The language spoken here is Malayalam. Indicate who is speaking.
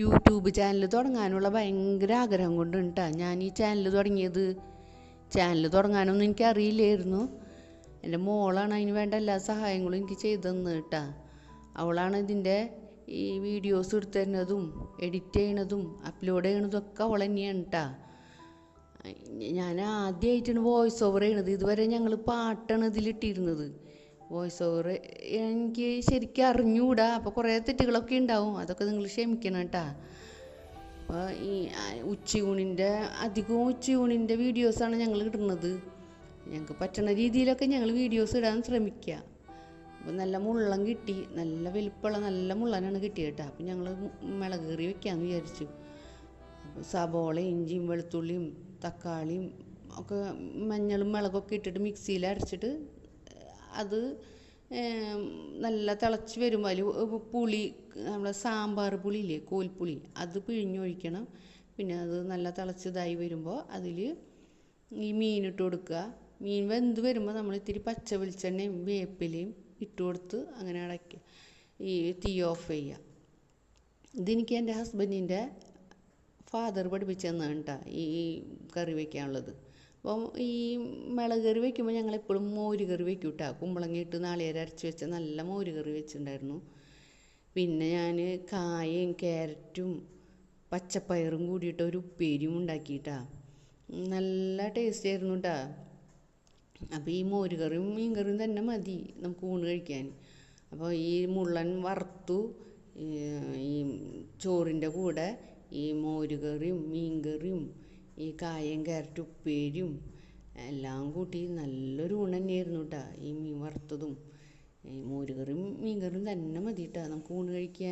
Speaker 1: യൂട്യൂബ് ചാനൽ തുടങ്ങാനുള്ള ഭയങ്കര ആഗ്രഹം കൊണ്ടാണ് കേട്ടോ ഞാൻ ഈ ചാനൽ തുടങ്ങിയത്. ചാനൽ തുടങ്ങാനൊന്നും എനിക്കറിയില്ലായിരുന്നു. എൻ്റെ മോളാണ് അതിന് വേണ്ട എല്ലാ സഹായങ്ങളും എനിക്ക് ചെയ്തു തന്നത് കേട്ടോ. അവളാണ് ഇതിൻ്റെ ഈ വീഡിയോസ് എടുത്തു തരുന്നതും എഡിറ്റ് ചെയ്യണതും അപ്ലോഡ് ചെയ്യണതും ഒക്കെ അവൾ തന്നെയാണ് കേട്ടോ. ഞാൻ ആദ്യമായിട്ടാണ് വോയിസ് ഓവർ ചെയ്യണത്. ഇതുവരെ ഞങ്ങൾ പാട്ടാണ് ഇതിലിട്ടിരുന്നത്. വോയിസ് ഓവർ എനിക്ക് ശരിക്കും അറിഞ്ഞുകൂടാ. അപ്പോൾ കുറേ തെറ്റുകളൊക്കെ ഉണ്ടാവും. അതൊക്കെ നിങ്ങൾ ക്ഷമിക്കണം കേട്ടോ. അപ്പോൾ ഈ അധികവും ഉച്ചയൂണിൻ്റെ വീഡിയോസാണ് ഞങ്ങൾ ഇടുന്നത്. ഞങ്ങൾക്ക് പറ്റുന്ന രീതിയിലൊക്കെ ഞങ്ങൾ വീഡിയോസ് ഇടാൻ ശ്രമിക്കുക. അപ്പോൾ നല്ല മുള്ളം കിട്ടി, നല്ല വലിപ്പമുള്ള നല്ല മുള്ളനാണ് കിട്ടിയത് കേട്ടോ. അപ്പോൾ ഞങ്ങൾ മുളക് കറി വെക്കാമെന്ന് വിചാരിച്ചു. അപ്പോൾ സബോള, ഇഞ്ചിയും വെളുത്തുള്ളിയും തക്കാളിയും ഒക്കെ മഞ്ഞളും മുളകൊക്കെ ഇട്ടിട്ട് മിക്സിയിൽ അരച്ചിട്ട് അത് നല്ല തിളച്ച് വരുമ്പോൾ അതിൽ പുളി, നമ്മളെ സാമ്പാർ പുളിയില്ലേ, കോൽപ്പുളി, അത് പിഴിഞ്ഞൊഴിക്കണം. പിന്നെ അത് നല്ല തിളച്ചതായി വരുമ്പോൾ അതിൽ ഈ മീനിട്ട് കൊടുക്കുക. മീൻ വെന്ത് വരുമ്പോൾ നമ്മൾ ഇത്തിരി പച്ച വെളിച്ചെണ്ണയും വേപ്പിലയും ഇട്ട് കൊടുത്ത് അങ്ങനെ അടയ്ക്കുക. ഈ തീ ഓഫ് ചെയ്യുക. ഇതെനിക്ക് എൻ്റെ ഹസ്ബൻഡിൻ്റെ ഫാദർ പഠിപ്പിച്ചു തന്നതാണ് കേട്ടോ ഈ കറി വയ്ക്കാനുള്ളത്. അപ്പം ഈ മുളക് കറി വയ്ക്കുമ്പോൾ ഞങ്ങളെപ്പോഴും മോര് കറി വയ്ക്കും കേട്ടോ. കുമ്പളങ്ങ ഇട്ട് നാളികേരം അരച്ച് വെച്ച നല്ല മോര് കറി വെച്ചിട്ടുണ്ടായിരുന്നു. പിന്നെ ഞാൻ കായയും ക്യാരറ്റും പച്ചപ്പയറും കൂടിയിട്ട് ഒരു ഉപ്പേരിയും ഉണ്ടാക്കിയിട്ടാ. നല്ല ടേസ്റ്റ് ആയിരുന്നു കേട്ടോ. അപ്പോൾ ഈ മോര് കറിയും മീൻ കറിയും തന്നെ മതി നമുക്ക് ഊണ് കഴിക്കാൻ. അപ്പോൾ ഈ മുള്ളൻ വറുത്തു ഈ ചോറിൻ്റെ കൂടെ ഈ മോര് കറിയും മീൻ കറിയും ഈ കായയും ക്യാരറ്റ് ഉപ്പേരിയും എല്ലാം കൂട്ടി നല്ലൊരു ഊണ് തന്നെയായിരുന്നു കേട്ടോ. ഈ മീൻ വറുത്തതും ഈ മോര് കറിയും മീൻ കറിയും തന്നെ മതി കേട്ടോ നമുക്ക് ഊണ് കഴിക്കാൻ.